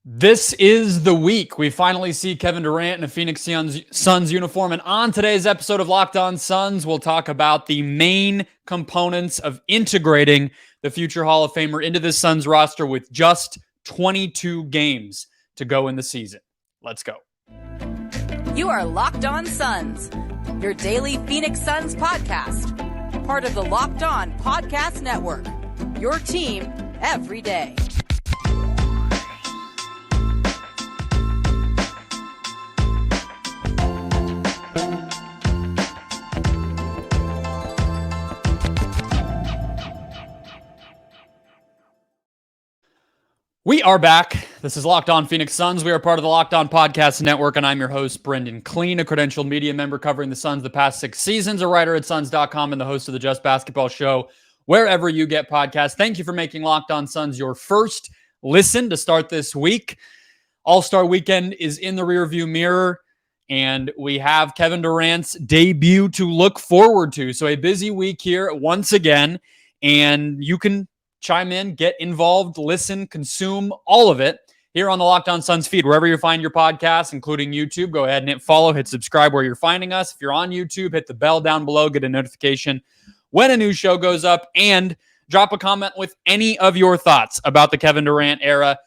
This is the week we finally see Kevin Durant in a Phoenix Suns uniform. And on today's episode of Locked On Suns, we'll talk about the main components of integrating the future Hall of Famer into the Suns roster with just 22 games to go in the season. Let's go. You are Locked On Suns, your daily Phoenix Suns podcast. Part of the Locked On Podcast Network, your team every day. We are back. This is Locked On Phoenix Suns. We are part of the Locked On Podcast Network, and I'm your host, Brendon Kleen, a credentialed media member covering the Suns the past 6 seasons, a writer at Suns.com, and the host of the Just Basketball Show, wherever you get podcasts. Thank you for making Locked On Suns your first listen to start this week. All-Star Weekend is in the rearview mirror, and we have Kevin Durant's debut to look forward to. So a busy week here once again, and you can chime in, get involved, listen, consume all of it here on the Locked On Suns feed. Wherever you find your podcasts, including YouTube, go ahead and hit follow, hit subscribe where you're finding us. If you're on YouTube, hit the bell down below, get a notification when a new show goes up, and drop a comment with any of your thoughts about the Kevin Durant era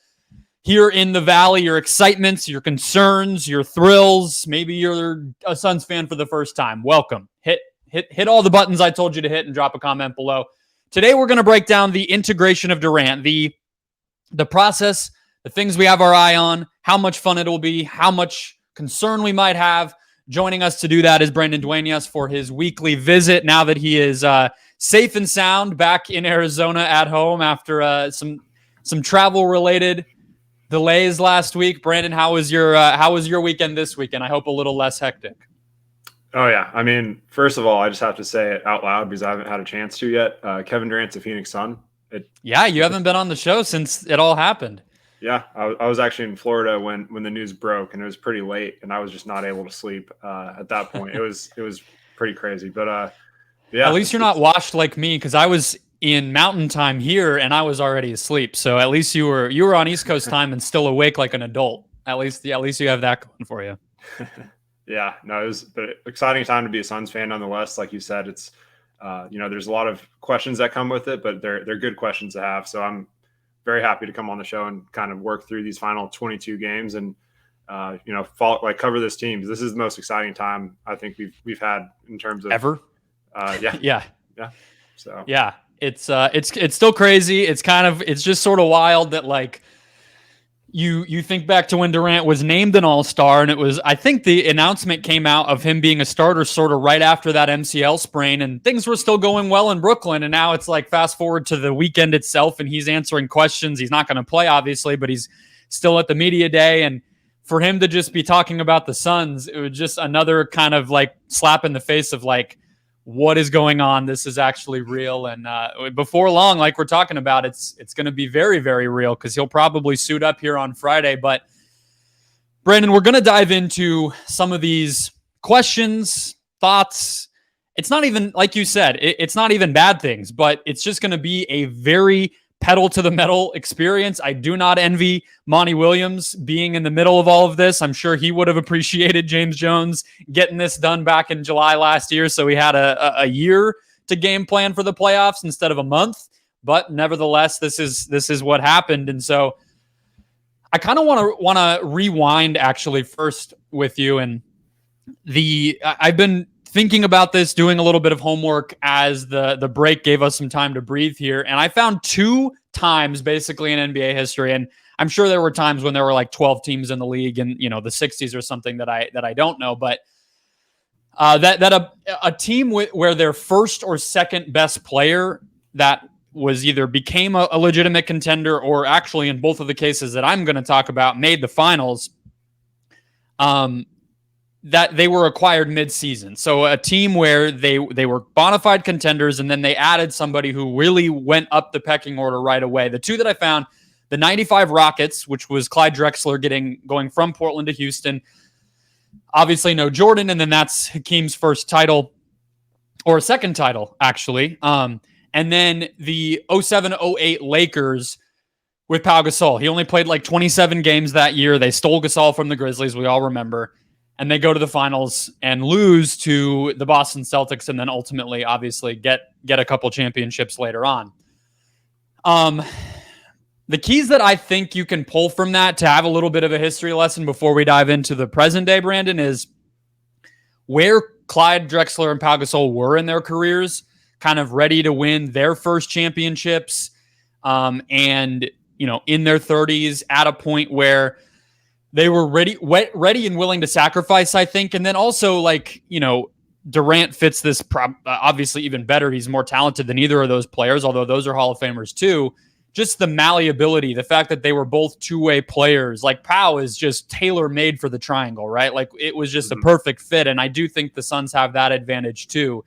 here in the Valley, your excitements, your concerns, your thrills. Maybe you're a Suns fan for the first time. Welcome. Hit all the buttons I told you to hit and drop a comment below. Today, we're going to break down the integration of Durant, the process, the things we have our eye on, how much fun it will be, how much concern we might have. Joining us to do that is Brendon Dueñas for his weekly visit now that he is safe and sound back in Arizona at home after some travel-related delays last week. Brendon, how was your weekend this weekend? I hope a little less hectic. Oh, yeah. I mean, first of all, I just have to say it out loud because I haven't had a chance to yet. Kevin Durant's a Phoenix Sun. You haven't been on the show since it all happened. Yeah, I was actually in Florida when the news broke, and it was pretty late, and I was just not able to sleep at that point. It was pretty crazy. But, yeah. At least you're not washed like me, because I was in mountain time here, and I was already asleep. So at least you were on East Coast time and still awake like an adult. At least you have that going for you. Yeah, no, it was an exciting time to be a Suns fan nonetheless. Like you said, it's, there's a lot of questions that come with it, but they're good questions to have. So I'm very happy to come on the show and kind of work through these final 22 games and, cover this team. This is the most exciting time I think we've had in terms of ever. Yeah. So yeah, it's still crazy. It's just sort of wild that like, You think back to when Durant was named an All-Star, and I think the announcement came out of him being a starter sort of right after that MCL sprain, and things were still going well in Brooklyn, and now it's like fast forward to the weekend itself, and he's answering questions. He's not going to play, obviously, but he's still at the media day, and for him to just be talking about the Suns, it was just another kind of like slap in the face of like, what is going on? This is actually real. And before long, like we're talking about, it's going to be very, very real because he'll probably suit up here on Friday. But Brendon, we're going to dive into some of these questions, thoughts. It's not even, like you said, it's not even bad things, but it's just going to be a very pedal to the metal experience. I do not envy Monty Williams being in the middle of all of this. I'm sure he would have appreciated James Jones getting this done back in July last year. So we had a year to game plan for the playoffs instead of a month. But nevertheless, this is what happened. And so I kind of want to rewind actually first with you. And I've been thinking about this, doing a little bit of homework as the break gave us some time to breathe here. And I found 2 times basically in NBA history. And I'm sure there were times when there were like 12 teams in the league and, the 60s or something that I don't know. But that a team where their first or second best player that was either became a legitimate contender or actually in both of the cases that I'm going to talk about made the finals, that they were acquired mid-season. So a team where they were bona fide contenders, and then they added somebody who really went up the pecking order right away. The 2 that I found, the 95 Rockets, which was Clyde Drexler going from Portland to Houston. Obviously no Jordan, and then that's Hakeem's first title, or second title, actually. And then the 07-08 Lakers, with Pau Gasol. He only played like 27 games that year. They stole Gasol from the Grizzlies, we all remember. And they go to the finals and lose to the Boston Celtics, and then ultimately, obviously, get a couple championships later on. The keys that I think you can pull from that to have a little bit of a history lesson before we dive into the present day, Brandon, is where Clyde Drexler and Pau Gasol were in their careers, kind of ready to win their first championships, and in their 30s, at a point where they were ready and willing to sacrifice, I think. And then also, Durant fits this obviously even better. He's more talented than either of those players, although those are Hall of Famers too. Just the malleability, the fact that they were both two-way players. Like, Pau is just tailor-made for the triangle, right? Like, it was just a perfect fit, and I do think the Suns have that advantage too.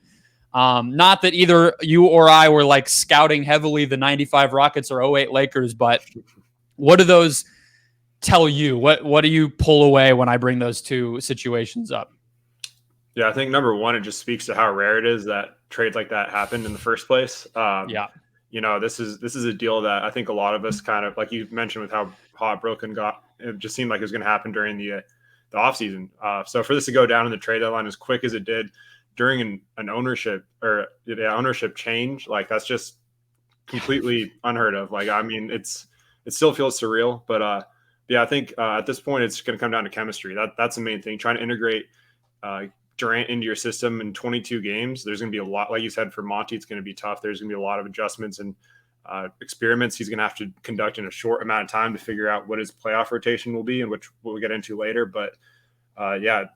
Not that either you or I were like scouting heavily the 95 Rockets or 08 Lakers, but what do those tell you? What do you pull away when I bring those two situations up? Yeah, I think number one, it just speaks to how rare it is that trades like that happened in the first place. This is a deal that I think a lot of us kind of, like you mentioned with how hot Brooklyn got, it just seemed like it was going to happen during the offseason. So for this to go down in the trade deadline as quick as it did during an ownership change, like, that's just completely unheard of. Like, I mean, it still feels surreal, but I think at this point it's going to come down to chemistry. That's the main thing. Trying to integrate Durant into your system in 22 games. There's going to be a lot, like you said, for Monty, it's going to be tough. There's going to be a lot of adjustments and experiments he's going to have to conduct in a short amount of time to figure out what his playoff rotation will be, and which we'll get into later. But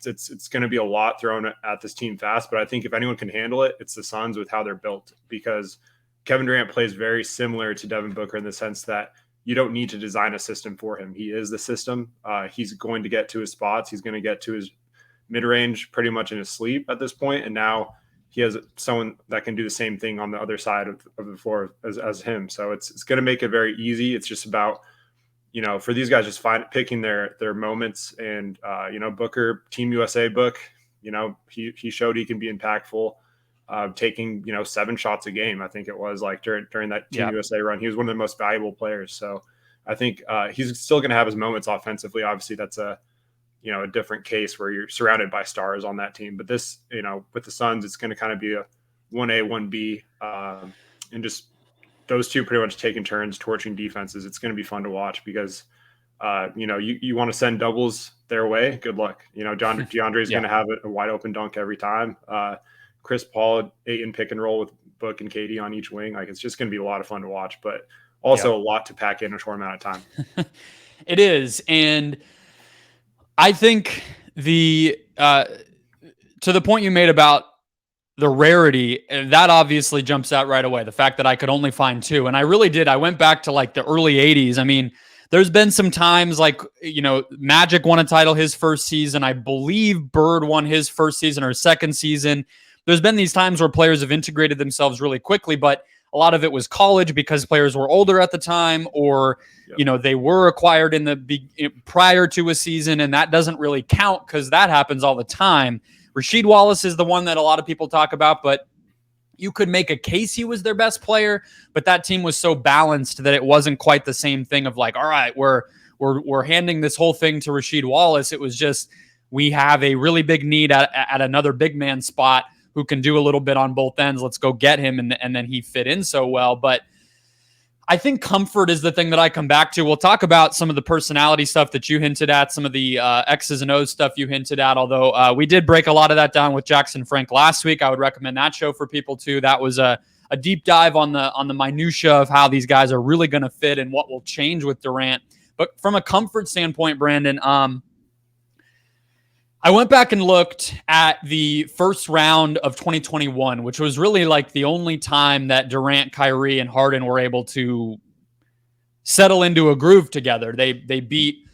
it's going to be a lot thrown at this team fast. But I think if anyone can handle it, it's the Suns with how they're built, because Kevin Durant plays very similar to Devin Booker in the sense that you don't need to design a system for him. He is the system. He's going to get to his spots. He's going to get to his mid-range pretty much in his sleep at this point, and now he has someone that can do the same thing on the other side of the floor as him. So it's going to make it very easy. It's just about, for these guys, just picking their moments. And Booker, Team USA book, he showed he can be impactful, taking 7 shots a game, I think it was, like during that Team USA run. He was one of the most valuable players. So I think he's still going to have his moments offensively. Obviously, that's a different case where you're surrounded by stars on that team. But this, with the Suns, it's going to kind of be a 1A, 1B, and just those two pretty much taking turns torching defenses. It's going to be fun to watch because, you want to send doubles their way. Good luck. DeAndre is going to have a wide open dunk every time. Chris Paul, Ayton pick and roll with Book and KD on each wing. Like, it's just going to be a lot of fun to watch, but also a lot to pack in a short amount of time. It is. And I think to the point you made about the rarity, that obviously jumps out right away. The fact that I could only find 2. And I really did. I went back to like the early 80s. I mean, there's been some times like, Magic won a title his first season. I believe Bird won his first season or second season. There's been these times where players have integrated themselves really quickly, but a lot of it was college because players were older at the time, or they were acquired prior to a season, and that doesn't really count because that happens all the time. Rasheed Wallace is the one that a lot of people talk about, but you could make a case he was their best player, but that team was so balanced that it wasn't quite the same thing of like, all right, we're handing this whole thing to Rasheed Wallace. It was just, we have a really big need at another big man spot who can do a little bit on both ends. Let's go get him. And then he fit in so well. But I think comfort is the thing that I come back to. We'll talk about some of the personality stuff that you hinted at, some of the X's and O's stuff you hinted at, although we did break a lot of that down with Jackson Frank last week. I would recommend that show for people too. That was a deep dive on the minutia of how these guys are really going to fit and what will change with Durant. But from a comfort standpoint, Brandon, I went back and looked at the first round of 2021, which was really like the only time that Durant, Kyrie, and Harden were able to settle into a groove together. They beat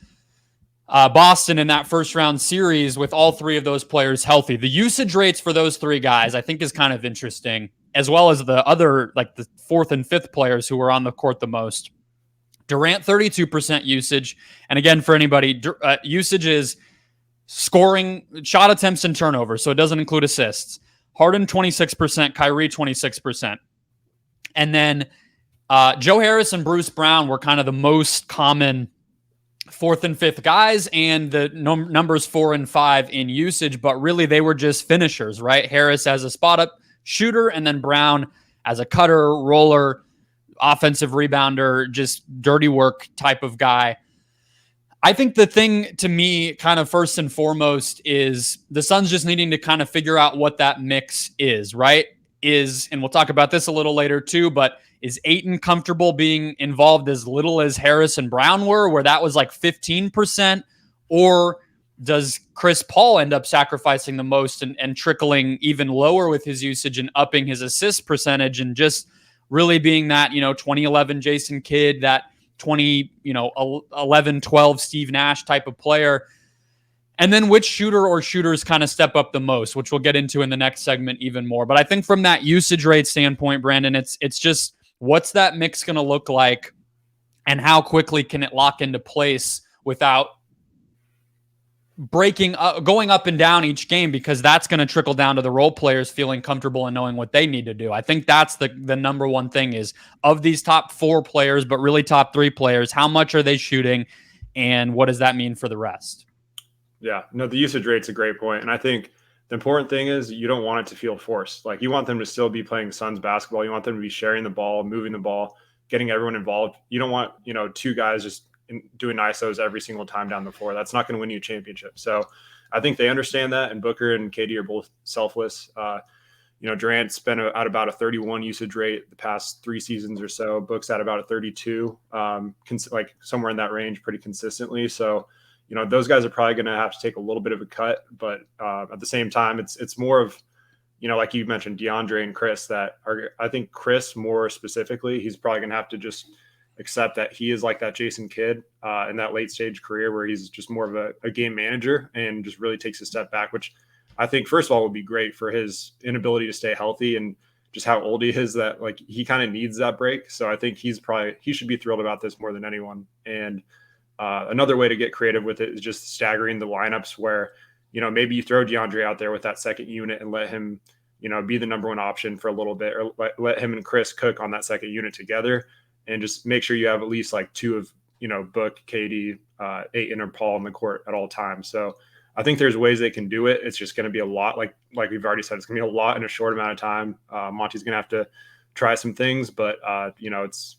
Boston in that first round series with all 3 of those players healthy. The usage rates for those 3 guys, I think, is kind of interesting, as well as the other, like the 4th and 5th players who were on the court the most. Durant, 32% usage. And again, for anybody, usage is scoring, shot attempts, and turnovers, so it doesn't include assists. Harden, 26%, Kyrie, 26%. And then Joe Harris and Bruce Brown were kind of the most common 4th and 5th guys, and the numbers 4 and 5 in usage, but really they were just finishers, right? Harris as a spot up shooter, and then Brown as a cutter, roller, offensive rebounder, just dirty work type of guy. I think the thing to me, kind of first and foremost, is the Suns just needing to kind of figure out what that mix is, right? And we'll talk about this a little later too, but is Ayton comfortable being involved as little as Harris and Brown were, where that was like 15%? Or does Chris Paul end up sacrificing the most and trickling even lower with his usage and upping his assist percentage and just really being that, 2011 Jason Kidd, that 2011, 12 Steve Nash type of player? And then which shooter or shooters kind of step up the most, which we'll get into in the next segment even more. But I think from that usage rate standpoint, Brandon, it's just what's that mix going to look like and how quickly can it lock into place without going up and down each game, because that's going to trickle down to the role players feeling comfortable and knowing what they need to do. I think that's the number one thing is, of these top 4 players, but really top 3 players, how much are they shooting and what does that mean for the rest? Yeah, no, the usage rate's a great point. And I think the important thing is you don't want it to feel forced. Like, you want them to still be playing Suns basketball. You want them to be sharing the ball, moving the ball, getting everyone involved. You don't want, 2 guys just doing ISOs every single time down the floor. That's not going to win you a championship. So I think they understand that, and Booker and KD are both selfless. Durant's been at about a 31 usage rate the past 3 seasons or so. Book's at about a 32, like somewhere in that range pretty consistently. So, those guys are probably going to have to take a little bit of a cut, but at the same time, it's more of, like you mentioned, DeAndre and Chris I think Chris more specifically, he's probably going to have to just accept that he is like that Jason Kidd in that late stage career where he's just more of a game manager and just really takes a step back, which I think first of all would be great for his inability to stay healthy and just how old he is, that like he kind of needs that break. So I think he should be thrilled about this more than anyone. And another way to get creative with it is just staggering the lineups where, maybe you throw DeAndre out there with that second unit and let him, be the number 1 option for a little bit, or let him and Chris cook on that second unit together, and just make sure you have at least like 2 of, Book, KD, Ayton, or Paul on the court at all times. So I think there's ways they can do it. It's just going to be a lot, like we've already said, it's going to be a lot in a short amount of time. Monty's going to have to try some things, but it's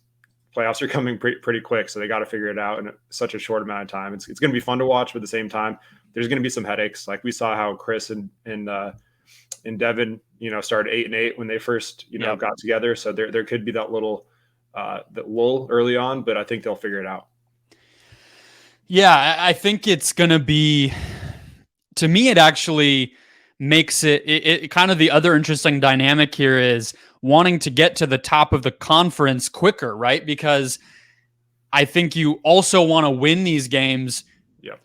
playoffs are coming pretty quick, so they got to figure it out in such a short amount of time. It's going to be fun to watch, but at the same time, there's going to be some headaches. Like we saw how Chris and Devin, started 8-8 when they first, got together. So there could be that little that lull early on, but I think they'll figure it out. Yeah, I think it's going to be, to me, it actually makes it kind of the other interesting dynamic here is wanting to get to the top of the conference quicker, right? Because I think you also want to win these games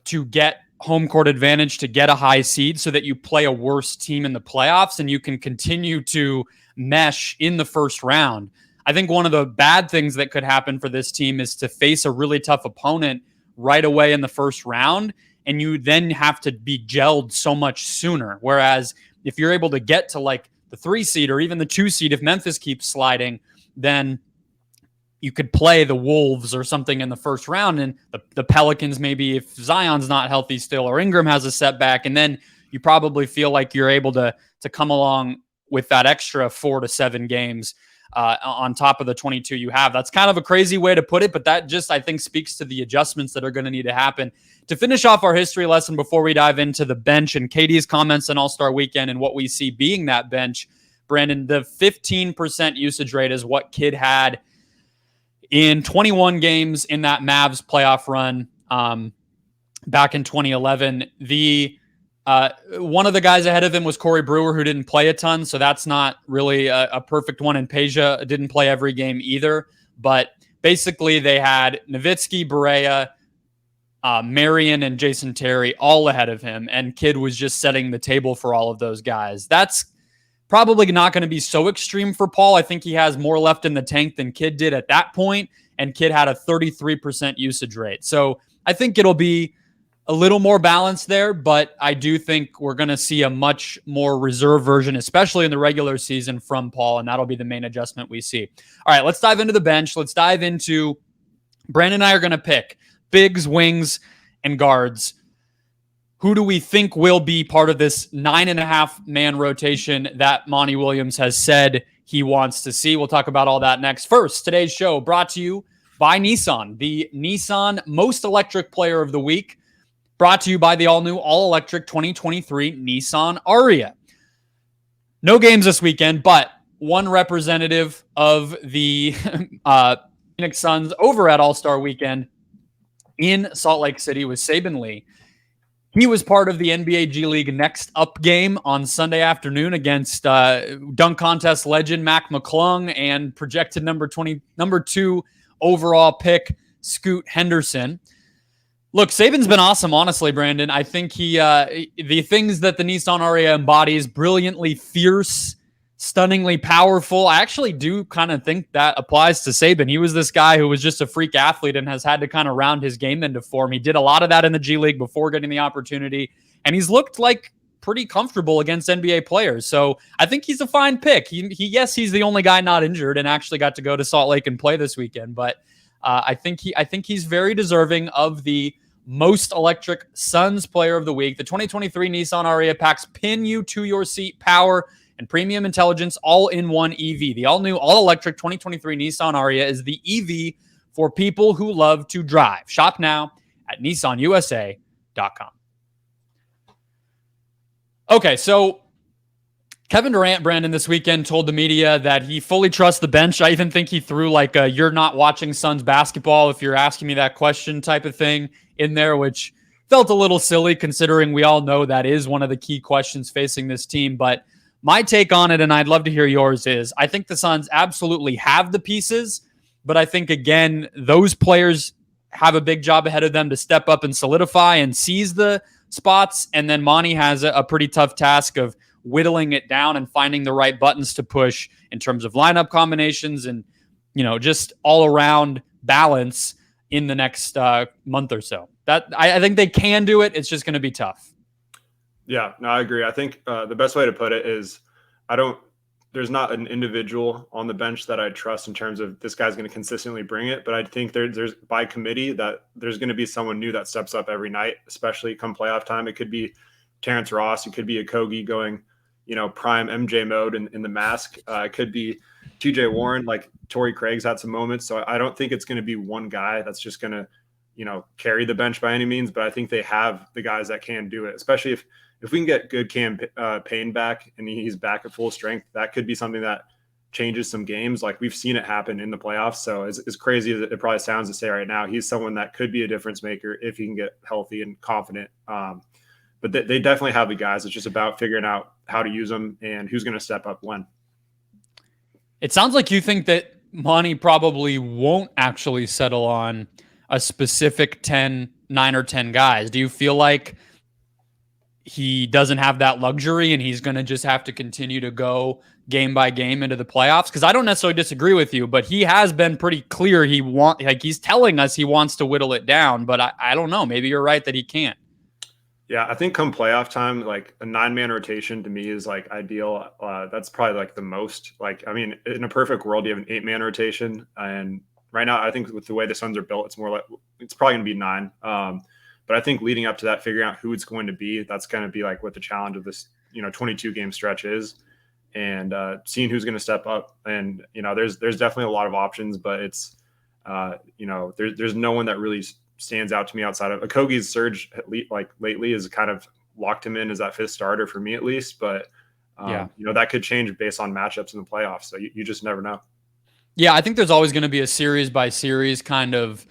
to get home court advantage, to get a high seed so that you play a worse team in the playoffs and you can continue to mesh in the first round. I think one of the bad things that could happen for this team is to face a really tough opponent right away in the first round, and you then have to be gelled so much sooner. Whereas if you're able to get to like the 3 seed or even the 2 seed, if Memphis keeps sliding, then you could play the Wolves or something in the first round, and the Pelicans, maybe if Zion's not healthy still or Ingram has a setback, and then you probably feel like you're able to come along with that extra 4 to 7 games on top of the 22 you have. That's kind of a crazy way to put it, but that just, I think, speaks to the adjustments that are going to need to happen. To finish off our history lesson before we dive into the bench and KD's comments on All-Star Weekend and what we see being that bench, Brandon, the 15% usage rate is what Kidd had in 21 games in that Mavs playoff run back in 2011. One of the guys ahead of him was Corey Brewer, who didn't play a ton, so that's not really a perfect one. And Peja didn't play every game either. But basically, they had Nowitzki, Barea, Marion, and Jason Terry all ahead of him, and Kidd was just setting the table for all of those guys. That's probably not going to be so extreme for Paul. I think he has more left in the tank than Kidd did at that point, and Kidd had a 33% usage rate. So I think it'll be a little more balance there, but I do think we're going to see a much more reserve version, especially in the regular season from Paul, and that'll be the main adjustment we see. All right, let's dive into the bench. Let's dive into Brandon and I are going to pick bigs, wings, and guards. Who do we think will be part of this 9.5-man rotation that Monty Williams has said he wants to see? We'll talk about all that next. First, today's show brought to you by Nissan, the Nissan Most Electric Player of the Week. Brought to you by the all-new, all-electric 2023 Nissan Ariya. No games this weekend, but one representative of the Phoenix Suns over at All-Star Weekend in Salt Lake City was Devin Lee. He was part of the NBA G League Next Up game on Sunday afternoon against dunk contest legend Mac McClung and projected number 2 overall pick Scoot Henderson. Look, Saban's been awesome, honestly, Brandon. I think he, the things that the Nissan Ariya embodies, brilliantly fierce, stunningly powerful. I actually do kind of think that applies to Saban. He was this guy who was just a freak athlete and has had to kind of round his game into form. He did a lot of that in the G League before getting the opportunity, and he's looked like pretty comfortable against NBA players. So I think he's a fine pick. Yes, he's the only guy not injured and actually got to go to Salt Lake and play this weekend, but I think he's very deserving of the Most Electric Suns Player of the Week. The 2023 Nissan Ariya packs pin you to your seat power and premium intelligence all in one EV. The all-new, all-electric 2023 Nissan Ariya is the EV for people who love to drive. Shop now at nissanusa.com. Okay, so Kevin Durant, Brandon, this weekend told the media that he fully trusts the bench. I even think he threw like a "you're not watching Suns basketball if you're asking me that question" type of thing in there, which felt a little silly considering we all know that is one of the key questions facing this team. But my take on it, and I'd love to hear yours, is I think the Suns absolutely have the pieces, but I think, again, those players have a big job ahead of them to step up and solidify and seize the spots. And then Monty has a pretty tough task of whittling it down and finding the right buttons to push in terms of lineup combinations and, just all around balance in the next month or so. That I think they can do it. It's just going to be tough. Yeah, no, I agree. I think the best way to put it is there's not an individual on the bench that I trust in terms of this guy's going to consistently bring it. But I think there's by committee that there's going to be someone new that steps up every night, especially come playoff time. It could be Terrence Ross. It could be a Kogi going, prime MJ mode in the mask. It could be TJ Warren, like Torrey Craig's had some moments. So I don't think it's going to be one guy that's just going to, carry the bench by any means. But I think they have the guys that can do it, especially if we can get good Cam Payne back and he's back at full strength. That could be something that changes some games. Like we've seen it happen in the playoffs. So as crazy as it probably sounds to say right now, he's someone that could be a difference maker if he can get healthy and confident. But they definitely have the guys. It's just about figuring out how to use them and who's going to step up when. It sounds like you think that Monty probably won't actually settle on a specific 9 or 10 guys. Do you feel like he doesn't have that luxury and he's going to just have to continue to go game by game into the playoffs? Because I don't necessarily disagree with you, but he has been pretty clear he's telling us he wants to whittle it down, but I don't know. Maybe you're right that he can't. Yeah, I think come playoff time, like a 9-man rotation to me is like ideal. That's probably like the most. Like, I mean, in a perfect world, you have an 8-man rotation, and right now, I think with the way the Suns are built, it's probably going to be 9. But I think leading up to that, figuring out who it's going to be, that's going to be like what the challenge of this 22 game stretch is, and seeing who's going to step up. And there's definitely a lot of options, but it's there's no one that really stands out to me outside of Okogi's surge lately has kind of locked him in as that 5th starter for me at least. But that could change based on matchups in the playoffs. So you just never know. Yeah, I think there's always going to be a series by series kind of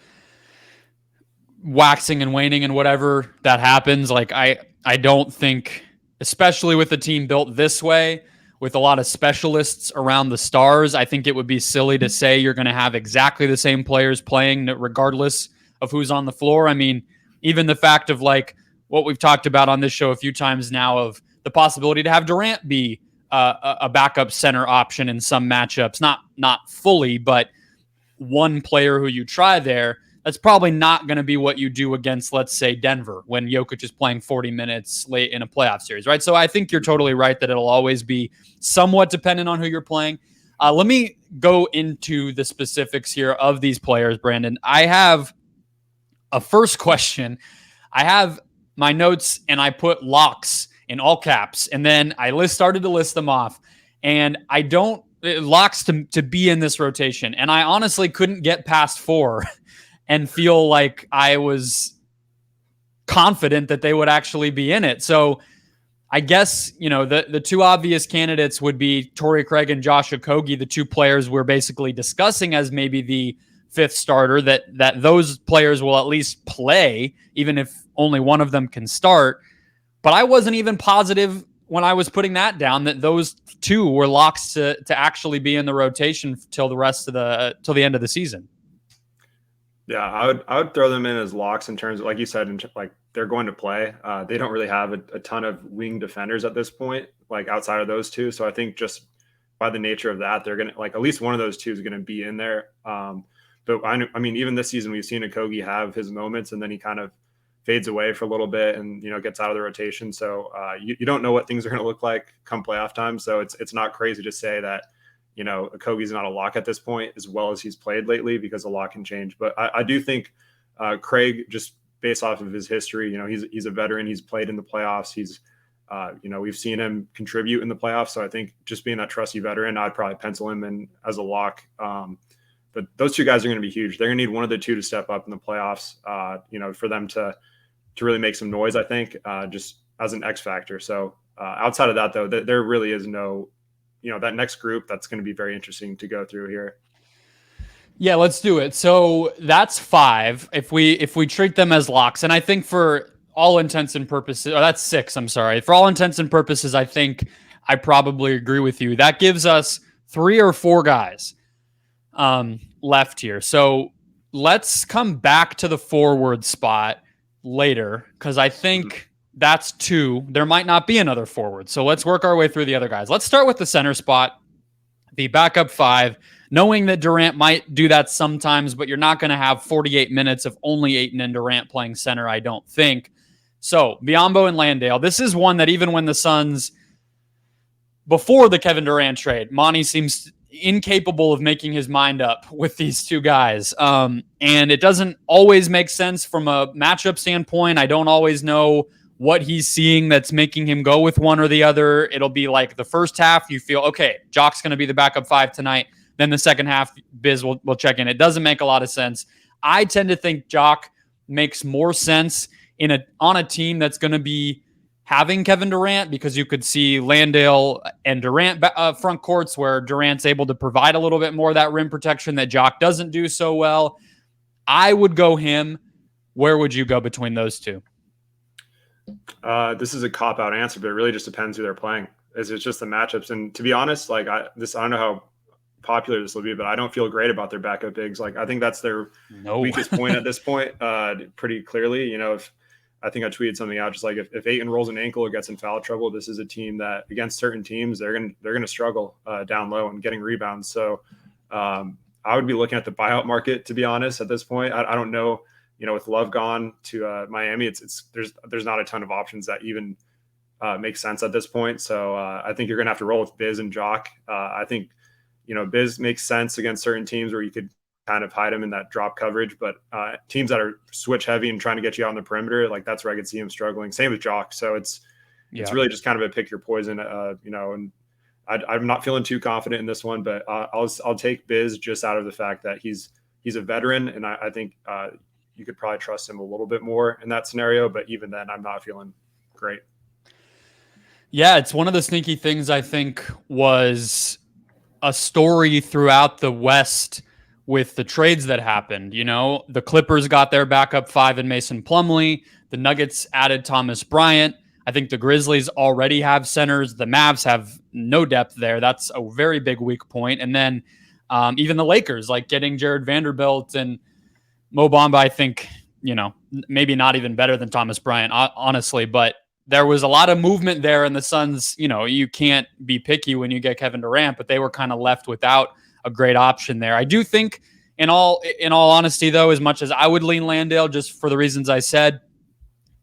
waxing and waning and whatever that happens. Like I don't think, especially with the team built this way, with a lot of specialists around the stars, I think it would be silly to say you're going to have exactly the same players playing regardless of who's on the floor. I mean, even the fact of like what we've talked about on this show a few times now of the possibility to have Durant be a backup center option in some matchups, not fully, but one player who you try there. that's probably not going to be what you do against, let's say, Denver when Jokic is playing 40 minutes late in a playoff series, right? So I think you're totally right that it'll always be somewhat dependent on who you're playing. Let me go into the specifics here of these players, Brandon. I have a first question. I have my notes and I put locks in all caps, and then I started to list them off, and I don't locks to be in this rotation, and I honestly couldn't get past 4 and feel like I was confident that they would actually be in it. So I guess, the two obvious candidates would be Torrey Craig and Josh Okogie, the two players we're basically discussing as maybe the 5th starter, that those players will at least play, even if only one of them can start. But I wasn't even positive when I was putting that down that those two were locks to actually be in the rotation till the end of the season. Yeah, I would throw them in as locks in terms of, like you said, like they're going to play. They don't really have a ton of wing defenders at this point, like outside of those two. So I think just by the nature of that, they're going to, like, at least one of those two is going to be in there. But I mean, even this season, we've seen Okogie have his moments, and then he kind of fades away for a little bit and, gets out of the rotation. So you don't know what things are going to look like come playoff time. So it's not crazy to say that, Okogie's not a lock at this point, as well as he's played lately, because a lot can change. But I do think Craig, just based off of his history, he's a veteran. He's played in the playoffs. He's, we've seen him contribute in the playoffs. So I think just being that trusty veteran, I'd probably pencil him in as a lock. But those two guys are going to be huge. They're going to need one of the two to step up in the playoffs, for them to really make some noise, I think, just as an X factor. So outside of that, though, there really is no, that next group that's going to be very interesting to go through here. Yeah, let's do it. So that's 5 if we treat them as locks. And I think for all intents and purposes, or that's 6, I'm sorry. For all intents and purposes, I think I probably agree with you. That gives us 3 or 4 guys left here. So let's come back to the forward spot later, because I think that's 2. There might not be another forward. So let's work our way through the other guys. Let's start with the center spot, the backup 5, knowing that Durant might do that sometimes, but you're not going to have 48 minutes of only Ayton and Durant playing center, I don't think. So Biyombo and Landale, this is one that even when the Suns, before the Kevin Durant trade, Monty seems incapable of making his mind up with these two guys. And it doesn't always make sense from a matchup standpoint. I don't always know what he's seeing that's making him go with one or the other. It'll be like the first half, you feel, okay, Jock's going to be the backup 5 tonight. Then the second half, Biz will check in. It doesn't make a lot of sense. I tend to think Jock makes more sense on a team that's going to be having Kevin Durant, because you could see Landale and Durant front courts where Durant's able to provide a little bit more of that rim protection that Jock doesn't do so well. I would go him. Where would you go between those two? This is a cop-out answer, but it really just depends who they're playing. It's just the matchups. And to be honest, like I don't know how popular this will be, but I don't feel great about their backup bigs. Like I think that's their weakest point at this point, pretty clearly. If I think I tweeted something out just like if Ayton rolls an ankle or gets in foul trouble, this is a team that against certain teams they're gonna struggle down low and getting rebounds. So I would be looking at the buyout market, to be honest, at this point. I don't know. With Love gone to Miami, there's not a ton of options that even make sense at this point. So I think you're gonna have to roll with Biz and Jock. I think Biz makes sense against certain teams where you could kind of hide him in that drop coverage, but teams that are switch heavy and trying to get you out on the perimeter, like that's where I could see him struggling. Same with Jock. So it's really just kind of a pick your poison, and I'm not feeling too confident in this one, but I'll take Biz just out of the fact that he's a veteran, and I think you could probably trust him a little bit more in that scenario. But even then, I'm not feeling great. Yeah, it's one of the sneaky things I think was a story throughout the West with the trades that happened. The Clippers got their backup 5 in Mason Plumlee. The Nuggets added Thomas Bryant. I think the Grizzlies already have centers. The Mavs have no depth there. That's a very big weak point. And then even the Lakers, like getting Jared Vanderbilt and Mo Bamba, I think, maybe not even better than Thomas Bryant, honestly. But there was a lot of movement there, and the Suns, you can't be picky when you get Kevin Durant, but they were kind of left without a great option there. I do think in all honesty, though, as much as I would lean Landale, just for the reasons I said,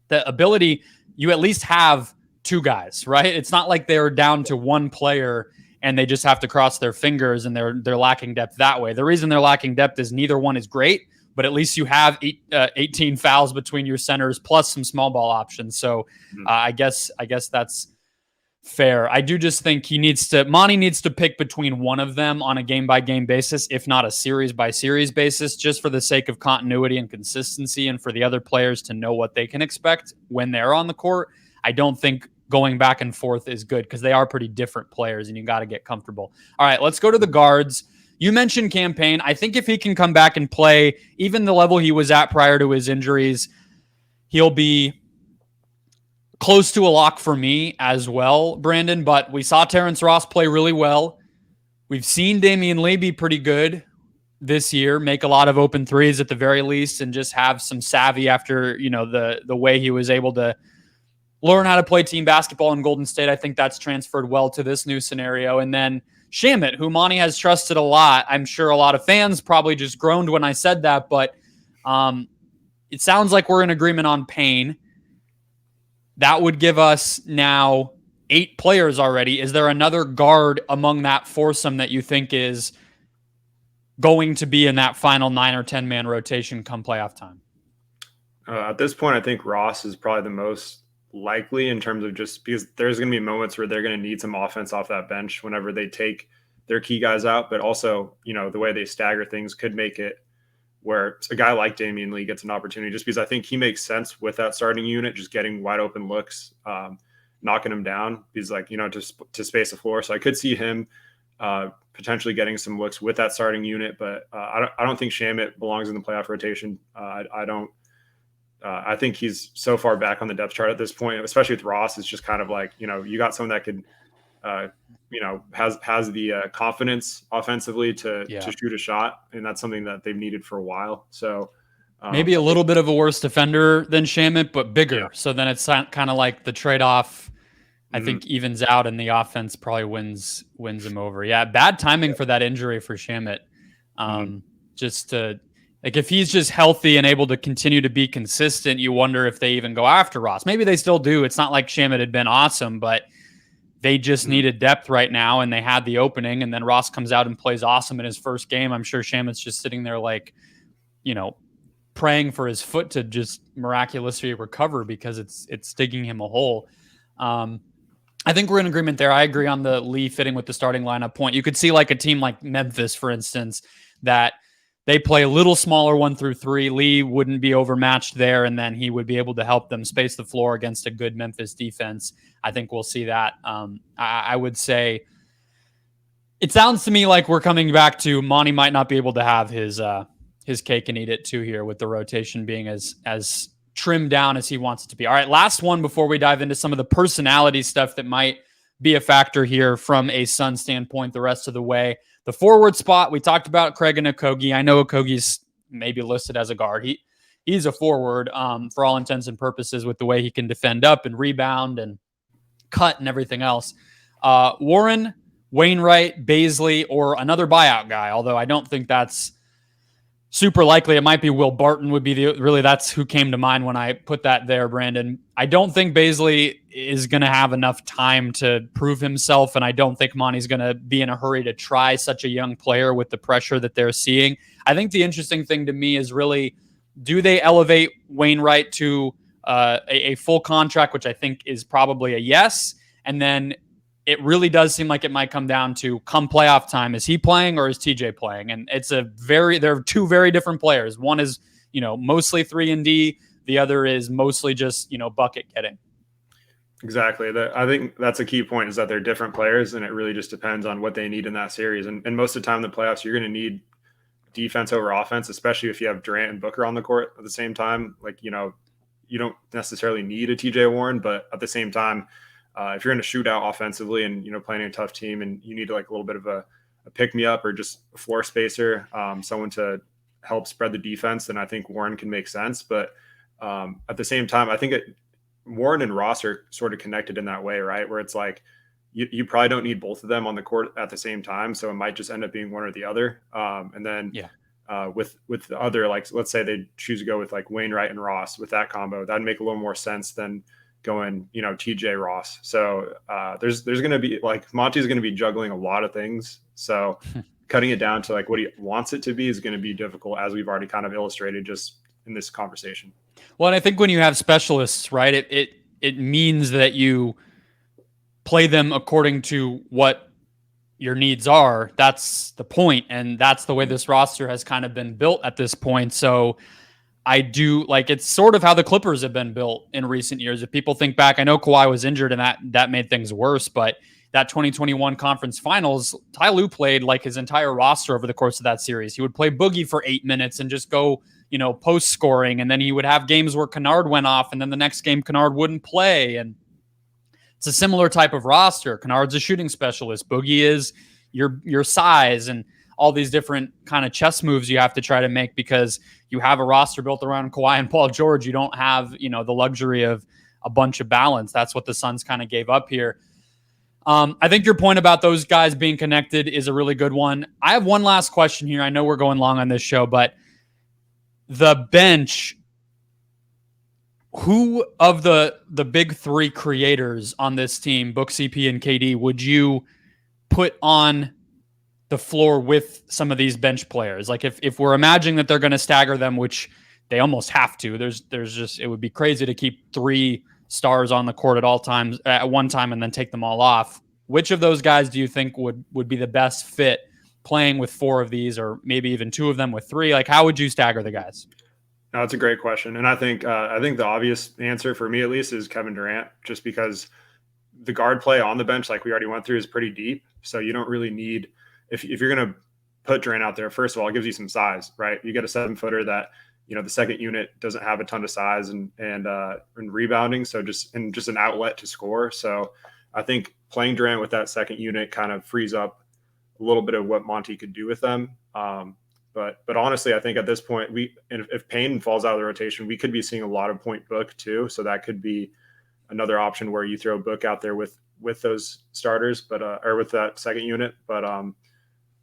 the ability, you at least have two guys, right? It's not like they're down to one player and they just have to cross their fingers and they're lacking depth that way. The reason they're lacking depth is neither one is great, but at least you have 18 fouls between your centers plus some small ball options. So I guess that's fair. I do just think Monty needs to pick between one of them on a game-by-game basis, if not a series-by-series basis, just for the sake of continuity and consistency and for the other players to know what they can expect when they're on the court. I don't think going back and forth is good because they are pretty different players and you got to get comfortable. All right, let's go to the guards. You mentioned Campaign. I think if he can come back and play even the level he was at prior to his injuries, he'll be close to a lock for me as well, Brandon. But we saw Terrence Ross play really well. We've seen Damien Lee be pretty good this year, make a lot of open threes at the very least, and just have some savvy after, the way he was able to learn how to play team basketball in Golden State. I think that's transferred well to this new scenario. And then Shamet, who Monty has trusted a lot. I'm sure a lot of fans probably just groaned when I said that, but it sounds like we're in agreement on Payne. That would give us now 8 players already. Is there another guard among that foursome that you think is going to be in that final 9 or 10 man rotation come playoff time? At this point, I think Ross is probably the most likely in terms of just because there's going to be moments where they're going to need some offense off that bench whenever they take their key guys out. But also, the way they stagger things could make it where a guy like Damien Lee gets an opportunity just because I think he makes sense with that starting unit, just getting wide open looks, knocking him down. He's to space the floor. So I could see him potentially getting some looks with that starting unit, but I don't think Shamet belongs in the playoff rotation. I think he's so far back on the depth chart at this point, especially with Ross. It's just kind of like, you got someone that could, has the confidence offensively to shoot a shot. And that's something that they've needed for a while. So maybe a little bit of a worse defender than Shamet, but bigger. Yeah. So then it's kind of like the trade-off, I think, evens out and the offense probably wins him over. Yeah. Bad timing for that injury for Shamet. Just to, like, if he's just healthy and able to continue to be consistent, you wonder if they even go after Ross. Maybe they still do. It's not like Shamet had been awesome, but they just needed depth right now, and they had the opening, and then Ross comes out and plays awesome in his first game. I'm sure Shamet's just sitting there like, praying for his foot to just miraculously recover because it's digging him a hole. I think we're in agreement there. I agree on the Lee fitting with the starting lineup point. You could see like a team like Memphis, for instance, that they play a little smaller 1 through 3. Lee wouldn't be overmatched there, and then he would be able to help them space the floor against a good Memphis defense. I think we'll see that. I would say it sounds to me like we're coming back to Monty might not be able to have his cake and eat it too here with the rotation being as trimmed down as he wants it to be. All right, last one before we dive into some of the personality stuff that might be a factor here from a Sun standpoint the rest of the way. The forward spot, we talked about Craig and Okogie. I know Okogie's maybe listed as a guard. He's a forward for all intents and purposes with the way he can defend up and rebound and cut and everything else. Warren, Wainwright, Baisley, or another buyout guy, although I don't think that's super likely. It might be Will Barton would be that's who came to mind when I put that there, Brandon. I don't think Baisley is going to have enough time to prove himself, and I don't think Monty's going to be in a hurry to try such a young player with the pressure that they're seeing. I think the interesting thing to me is really, do they elevate Wainwright to a full contract, which I think is probably a yes, and then it really does seem like it might come down to come playoff time. Is he playing or is TJ playing? And they're two very different players. One is, mostly 3-and-D. The other is mostly just, bucket getting. Exactly. I think that's a key point, is that they're different players, and it really just depends on what they need in that series. And most of the time in the playoffs, you're going to need defense over offense, especially if you have Durant and Booker on the court at the same time. Like, you don't necessarily need a TJ Warren, but at the same time, if you're in a shootout offensively and, playing a tough team and you need like a little bit of a pick-me-up or just a floor spacer, someone to help spread the defense, then I think Warren can make sense. But at the same time, I think Warren and Ross are sort of connected in that way, right? Where it's like you probably don't need both of them on the court at the same time. So it might just end up being one or the other. And then with the other, like, let's say they choose to go with like Wainwright and Ross with that combo, that'd make a little more sense than going, TJ Ross. So there's going to be, like, Monty's going to be juggling a lot of things. So cutting it down to like what he wants it to be is going to be difficult, as we've already kind of illustrated just in this conversation. Well, and I think when you have specialists, right, it means that you play them according to what your needs are. That's the point, and that's the way this roster has kind of been built at this point. So I do like, it's sort of how the Clippers have been built in recent years. If people think back, I know Kawhi was injured and that made things worse, but that 2021 conference finals, Ty Lue played like his entire roster over the course of that series. He would play Boogie for 8 minutes and just go, post scoring. And then he would have games where Kennard went off, and then the next game Kennard wouldn't play. And it's a similar type of roster. Kennard's a shooting specialist. Boogie is your size, and all these different kind of chess moves you have to try to make because you have a roster built around Kawhi and Paul George. You don't have, the luxury of a bunch of balance. That's what the Suns kind of gave up here. I think your point about those guys being connected is a really good one. I have one last question here. I know we're going long on this show, but the bench, who of the big three creators on this team, Book, CP, and KD, would you put on the floor with some of these bench players? Like if we're imagining that they're going to stagger them, which they almost have to, there's just, it would be crazy to keep three stars on the court at one time and then take them all off. Which of those guys do you think would be the best fit playing with four of these, or maybe even two of them with three? Like, how would you stagger the guys? No, that's a great question. And I think the obvious answer for me, at least, is Kevin Durant, just because the guard play on the bench, like we already went through, is pretty deep. So you don't really need, if you're going to put Durant out there, first of all, it gives you some size, right? You get a 7-footer that, the second unit doesn't have a ton of size and rebounding. So just an outlet to score. So I think playing Durant with that second unit kind of frees up a little bit of what Monty could do with them. But honestly, I think at this point, if Payne falls out of the rotation, we could be seeing a lot of point Book too. So that could be another option where you throw Book out there with those starters, but or with that second unit. But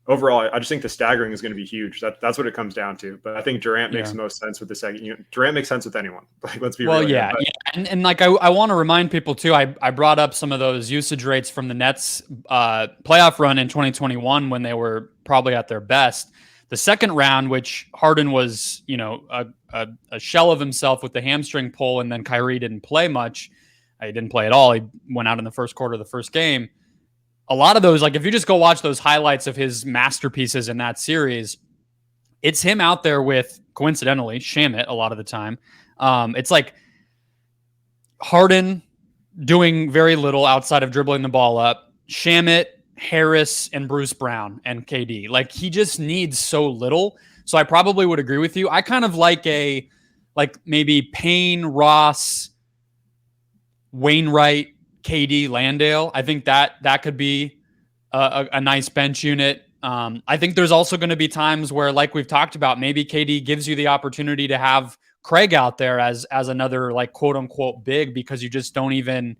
overall, I just think the staggering is going to be huge. That's what it comes down to. But I think Durant makes the most sense with the second unit. Durant makes sense with anyone. Like, let's be real. Well, yeah. And like I want to remind people too, I brought up some of those usage rates from the Nets playoff run in 2021 when they were probably at their best. The second round, which Harden was, a shell of himself with the hamstring pull, and then Kyrie didn't play much. He didn't play at all. He went out in the first quarter of the first game. A lot of those, like if you just go watch those highlights of his masterpieces in that series, it's him out there with, coincidentally, Shamet a lot of the time. It's like Harden doing very little outside of dribbling the ball up. Shamet, Harris, and Bruce Brown and KD. Like, he just needs so little. So I probably would agree with you. I kind of like maybe Payne, Ross, Wainwright, KD, Landale. I think that could be a nice bench unit. I think there's also going to be times where, like we've talked about, maybe KD gives you the opportunity to have Craig out there as another, like, quote unquote big, because you just don't even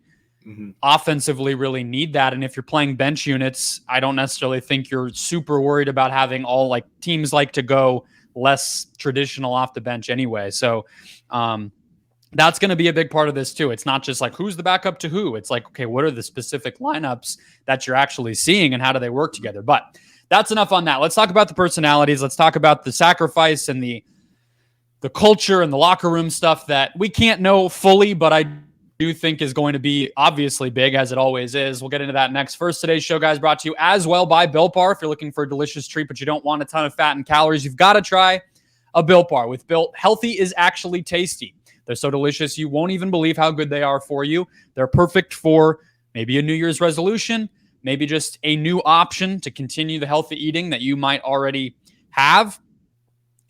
offensively really need that. And if you're playing bench units, I don't necessarily think you're super worried about having all, like, teams like to go less traditional off the bench anyway. So that's going to be a big part of this too. It's not just like who's the backup to who. It's like, okay, what are the specific lineups that you're actually seeing and how do they work together? But that's enough on that. Let's talk about the personalities. Let's talk about the sacrifice and the culture and the locker room stuff that we can't know fully, but I do think is going to be obviously big, as it always is. We'll get into that next. First, today's show, guys, brought to you as well by Built Bar. If you're looking for a delicious treat, but you don't want a ton of fat and calories, you've got to try a Built Bar. With Built, healthy is actually tasty. They're so delicious, you won't even believe how good they are for you. They're perfect for maybe a New Year's resolution, maybe just a new option to continue the healthy eating that you might already have.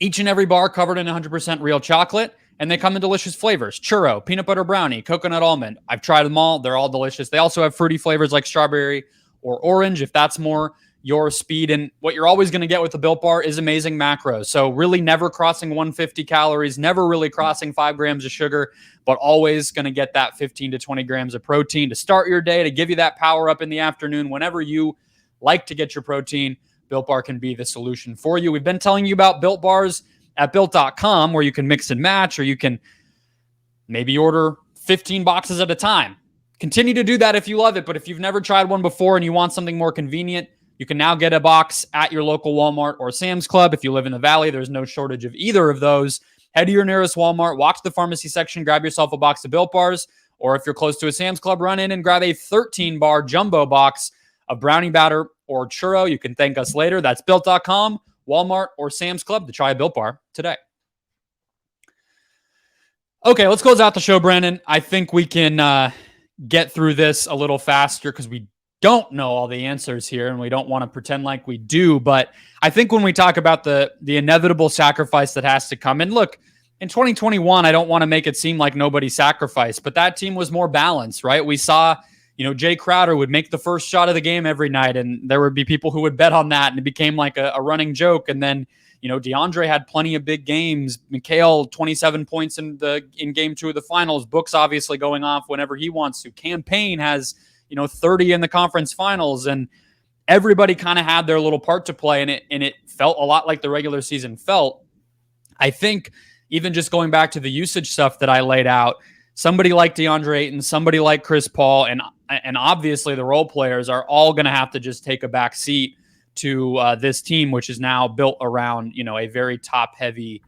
Each and every bar covered in 100% real chocolate, and they come in delicious flavors: churro, peanut butter brownie, coconut almond. I've tried them all. They're all delicious. They also have fruity flavors like strawberry or orange, if that's more your speed. And what you're always going to get with the Built Bar is amazing macros. So really never crossing 150 calories, never really crossing 5 grams of sugar, but always going to get that 15 to 20 grams of protein to start your day, to give you that power up in the afternoon whenever you like to get your protein. Built Bar can be the solution for you. We've been telling you about Built Bars at Built.com, where you can mix and match, or you can maybe order 15 boxes at a time. Continue to do that if you love it, but if you've never tried one before and you want something more convenient, you can now get a box at your local Walmart or Sam's Club. If you live in the Valley, there's no shortage of either of those. Head to your nearest Walmart, walk to the pharmacy section, grab yourself a box of Built Bars, or if you're close to a Sam's Club, run in and grab a 13-bar jumbo box of brownie batter or churro. You can thank us later. That's Built.com, Walmart, or Sam's Club to try a Built Bar today. Okay, let's close out the show, Brandon. I think we can get through this a little faster because we don't know all the answers here and we don't want to pretend like we do. But I think when we talk about the inevitable sacrifice that has to come, and look, in 2021, I don't want to make it seem like nobody sacrificed, but that team was more balanced, right? We saw, Jay Crowder would make the first shot of the game every night, and there would be people who would bet on that, and it became like a running joke. And then, DeAndre had plenty of big games. Mikal, 27 points in game 2 of the finals. Book's obviously going off whenever he wants to. Campaign has, 30 in the conference finals, and everybody kind of had their little part to play, and it felt a lot like the regular season felt. I think even just going back to the usage stuff that I laid out, somebody like DeAndre Ayton, somebody like Chris Paul, and obviously the role players are all going to have to just take a back seat to this team, which is now built around, a very top-heavy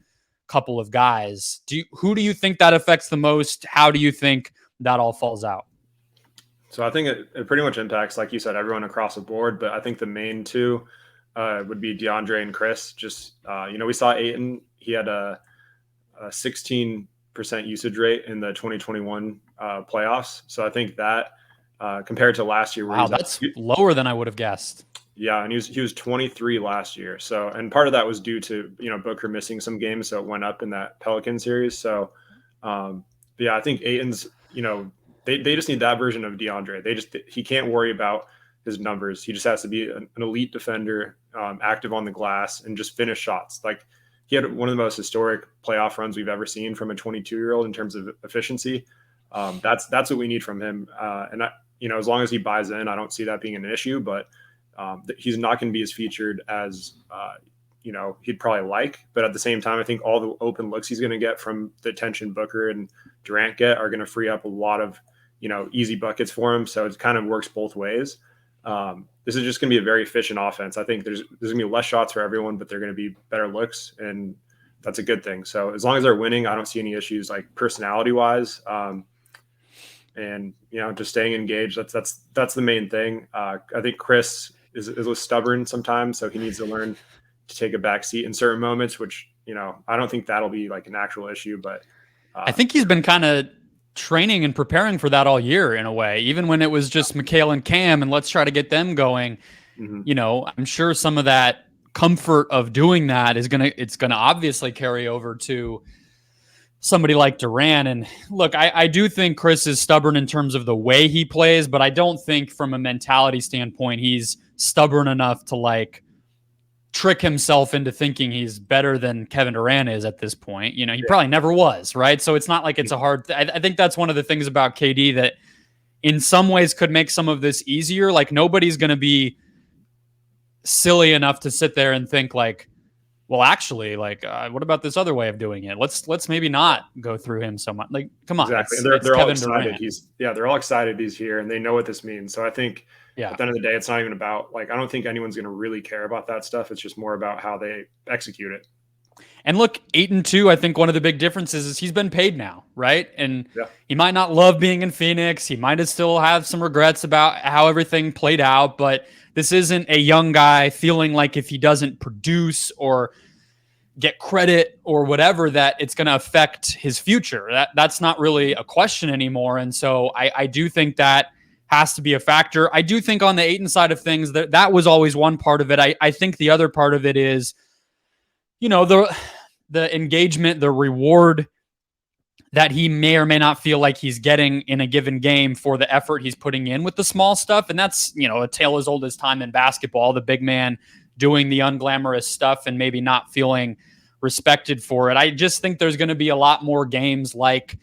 couple of guys. Who do you think that affects the most? How do you think that all falls out? So I think it pretty much impacts, like you said, everyone across the board. But I think the main two would be DeAndre and Chris. Just, we saw Ayton. He had a 16% usage rate in the 2021 playoffs. So I think that compared to last year. Wow, that's lower than I would have guessed. Yeah, and he was 23 last year. So, and part of that was due to, Booker missing some games. So it went up in that Pelican series. So, I think Ayton's, they just need that version of DeAndre. He can't worry about his numbers. He just has to be an elite defender, active on the glass, and just finish shots. Like, he had one of the most historic playoff runs we've ever seen from a 22-year-old in terms of efficiency. That's what we need from him. As long as he buys in, I don't see that being an issue, but he's not going to be as featured as, he'd probably like. But at the same time, I think all the open looks he's going to get from the attention Booker and Durant get are going to free up a lot of, easy buckets for him. So it kind of works both ways. This is just going to be a very efficient offense. I think there's going to be less shots for everyone, but they're going to be better looks, and that's a good thing. So as long as they're winning, I don't see any issues like personality wise. Just staying engaged. That's the main thing. I think Chris is a stubborn sometimes, so he needs to learn to take a back seat in certain moments, which, I don't think that'll be like an actual issue, but I think he's been kind of training and preparing for that all year in a way, even when it was just Mikal and Cam and let's try to get them going. Mm-hmm. I'm sure some of that comfort of doing that it's going to obviously carry over to somebody like Durant. And look, I do think Chris is stubborn in terms of the way he plays, but I don't think from a mentality standpoint, he's stubborn enough to like trick himself into thinking he's better than Kevin Durant is at this point. He probably never was, right? So it's not like it's a hard I think that's one of the things about KD that in some ways could make some of this easier. Like, nobody's going to be silly enough to sit there and think like, well, actually, like, what about this other way of doing it? Let's maybe not go through him so much. Like, come on. Exactly. They're all excited. They're all excited he's here, and they know what this means. So I think at the end of the day, it's not even about, like, I don't think anyone's going to really care about that stuff. It's just more about how they execute it. And look, 8-2, I think one of the big differences is he's been paid now, right? And he might not love being in Phoenix. He might still have some regrets about how everything played out, but this isn't a young guy feeling like if he doesn't produce or get credit or whatever, that it's going to affect his future. That's not really a question anymore. And so I do think that has to be a factor. I do think on the Ayton side of things, that was always one part of it. I think the other part of it is, the engagement, the reward that he may or may not feel like he's getting in a given game for the effort he's putting in with the small stuff. And that's, a tale as old as time in basketball, the big man doing the unglamorous stuff and maybe not feeling respected for it. I just think there's going to be a lot more games like,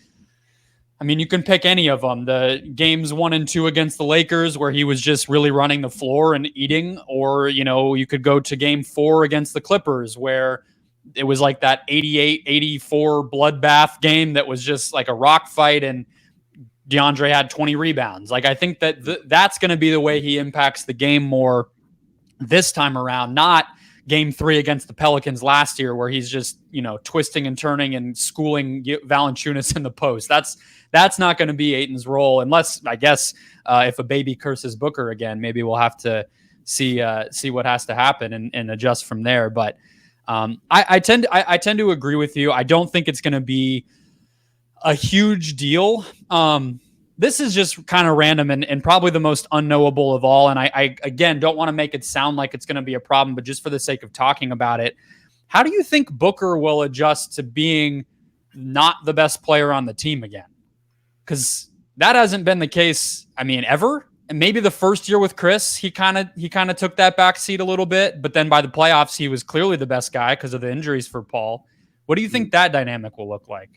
I mean, you can pick any of them. The games 1 and 2 against the Lakers, where he was just really running the floor and eating, or, you could go to game 4 against the Clippers, where it was like that 88-84 bloodbath game that was just like a rock fight, and DeAndre had 20 rebounds. Like, I think that that's going to be the way he impacts the game more this time around, not game 3 against the Pelicans last year, where he's just, twisting and turning and schooling Valanciunas in the post. That's not going to be Ayton's role, unless, I guess, if a baby curses Booker again, maybe we'll have to see what has to happen and adjust from there. But I tend to agree with you. I don't think it's going to be a huge deal. This is just kind of random and probably the most unknowable of all. And I again, don't want to make it sound like it's going to be a problem, but just for the sake of talking about it, how do you think Booker will adjust to being not the best player on the team again? Because that hasn't been the case, ever. And maybe the first year with Chris, he kind of took that back seat a little bit, but then by the playoffs, he was clearly the best guy because of the injuries for Paul. What do you think that dynamic will look like?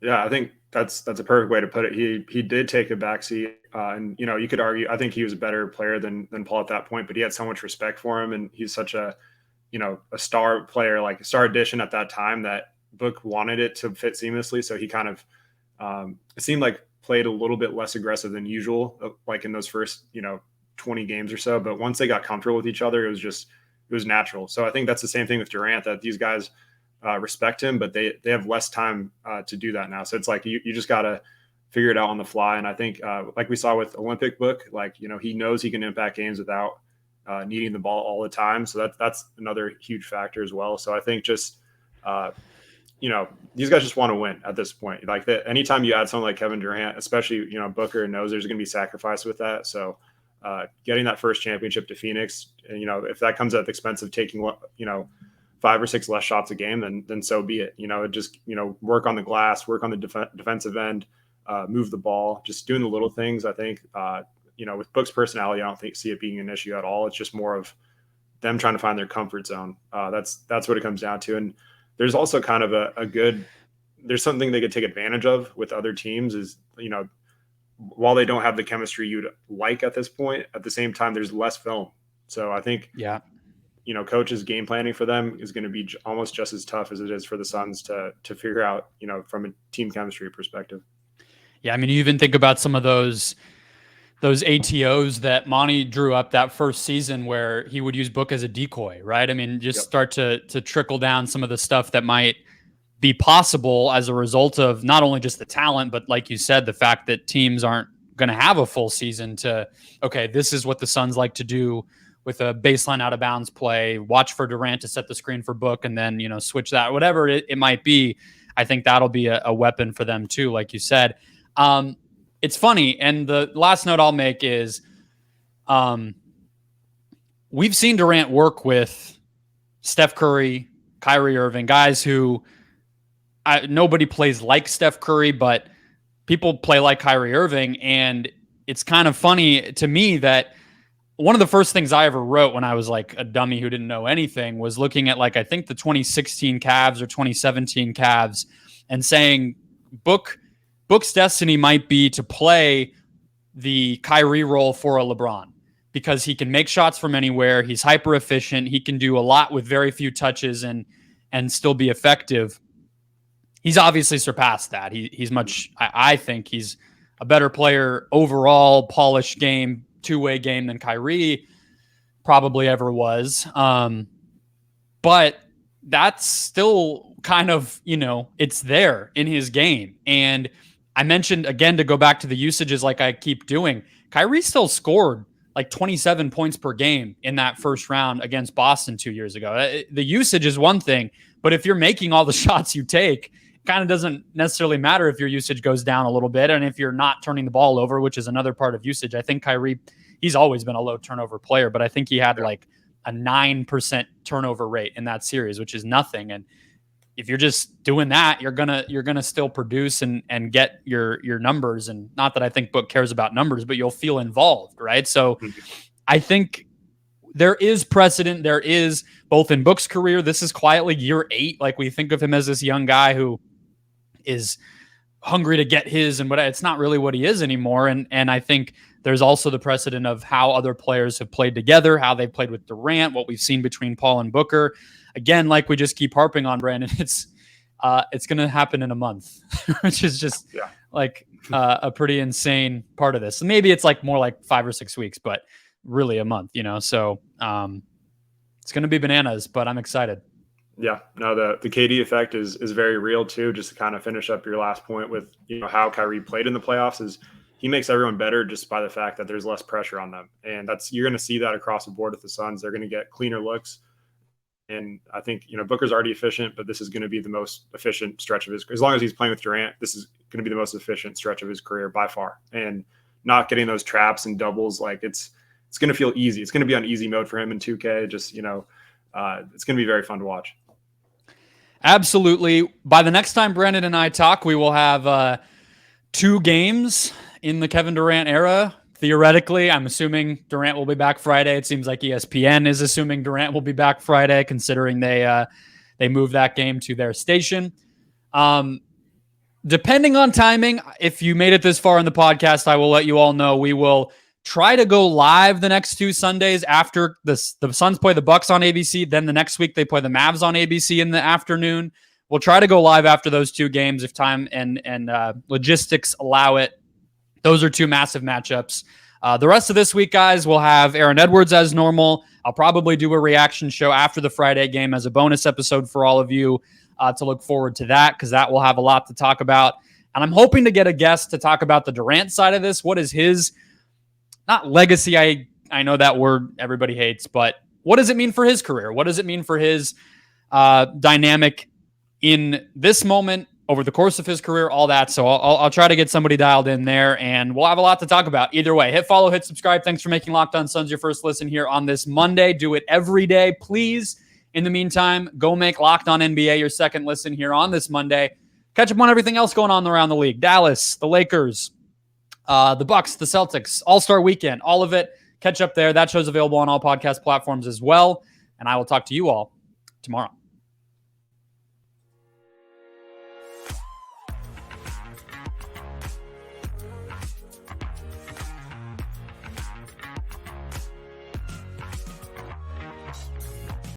Yeah, I think that's a perfect way to put it. He did take a backseat, and you could argue. I think he was a better player than Paul at that point, but he had so much respect for him, and he's such a star player, like a star addition at that time, that Book wanted it to fit seamlessly. So he kind of it seemed like played a little bit less aggressive than usual, like in those first 20 games or so. But once they got comfortable with each other, it was natural. So I think that's the same thing with Durant, that these guys respect him, but they have less time to do that now. So it's like you just got to figure it out on the fly. And I think like we saw with Olympic Book, like he knows he can impact games without needing the ball all the time. So that's another huge factor as well. So I think just these guys just want to win at this point. Like anytime you add someone like Kevin Durant, especially Booker, knows there's going to be sacrifice with that. So getting that first championship to Phoenix, and if that comes at the expense of taking 5 or 6 less shots a game, then so be it. Just work on the glass, work on the defensive end, move the ball, just doing the little things. I think with Book's personality, I don't see it being an issue at all. It's just more of them trying to find their comfort zone. That's what it comes down to. And there's also kind of there's something they could take advantage of with other teams is, while they don't have the chemistry you'd like at this point, at the same time, there's less film. So I think, coaches game planning for them is going to be almost just as tough as it is for the Suns to figure out, from a team chemistry perspective. Yeah. You even think about some of those ATOs that Monty drew up that first season where he would use Book as a decoy, right? Start to trickle down some of the stuff that might be possible as a result of not only just the talent, but like you said, the fact that teams aren't going to have a full season this is what the Suns like to do with a baseline out of bounds play, watch for Durant to set the screen for Book and then, switch that, whatever it might be. I think that'll be a weapon for them too, like you said. It's funny, and the last note I'll make is we've seen Durant work with Steph Curry, Kyrie Irving, guys who nobody plays like Steph Curry, but people play like Kyrie Irving. And it's kind of funny to me that one of the first things I ever wrote when I was like a dummy who didn't know anything was looking at I think the 2016 Cavs or 2017 Cavs and saying Book's destiny might be to play the Kyrie role for a LeBron because he can make shots from anywhere. He's hyper efficient. He can do a lot with very few touches and still be effective. He's obviously surpassed that. He's much, I think he's a better player overall, polished game, two-way game than Kyrie probably ever was. But that's still kind of, it's there in his game. And I mentioned, again, to go back to the usages like I keep doing, Kyrie still scored like 27 points per game in that first round against Boston 2 years ago. The usage is one thing, but if you're making all the shots you take, it kind of doesn't necessarily matter if your usage goes down a little bit and if you're not turning the ball over, which is another part of usage. I think Kyrie, he's always been a low turnover player, but I think he had like a 9% turnover rate in that series, which is nothing. And if you're just doing that, you're gonna still produce and get your numbers. And not that I think Book cares about numbers, but you'll feel involved, right? So I think there is precedent. There is both in Book's career. This is quietly year 8. Like we think of him as this young guy who is hungry to get his, and it's not really what he is anymore. And I think there's also the precedent of how other players have played together, how they played with Durant, what we've seen between Paul and Booker. Again, like we just keep harping on, Brandon, it's going to happen in a month, which is just a pretty insane part of this. Maybe it's like more like 5 or 6 weeks, but really a month, So it's going to be bananas, but I'm excited. Yeah, no, the KD effect is very real too. Just to kind of finish up your last point with how Kyrie played in the playoffs, is he makes everyone better just by the fact that there's less pressure on them, and you're going to see that across the board with the Suns. They're going to get cleaner looks, and I think Booker's already efficient, but this is going to be the most efficient stretch of his. As long as he's playing with Durant, this is going to be the most efficient stretch of his career by far, and not getting those traps and doubles, it's going to feel easy. It's going to be on easy mode for him in 2K. Just it's going to be very fun to watch. Absolutely. By the next time Brandon and I talk, we will have 2 games in the Kevin Durant era. Theoretically, I'm assuming Durant will be back Friday. It seems like ESPN is assuming Durant will be back Friday, considering they moved that game to their station. Depending on timing, if you made it this far in the podcast, I will let you all know we will try to go live the next 2 Sundays after the Suns play the Bucks on ABC. Then the next week they play the Mavs on ABC in the afternoon. We'll try to go live after those 2 games if time and logistics allow it. Those are 2 massive matchups. The rest of this week, guys, we'll have Aaron Edwards as normal. I'll probably do a reaction show after the Friday game as a bonus episode for all of you to look forward to that, because that will have a lot to talk about. And I'm hoping to get a guest to talk about the Durant side of this. What is his, not legacy, I know that word everybody hates, but what does it mean for his career? What does it mean for his dynamic in this moment, over the course of his career, all that. So I'll try to get somebody dialed in there, and we'll have a lot to talk about. Either way, hit follow, hit subscribe. Thanks for making Locked On Suns your first listen here on this Monday. Do it every day, please. In the meantime, go make Locked On NBA your second listen here on this Monday. Catch up on everything else going on around the league. Dallas, the Lakers, the Bucks, the Celtics, All-Star Weekend, all of it. Catch up there. That show's available on all podcast platforms as well. And I will talk to you all tomorrow.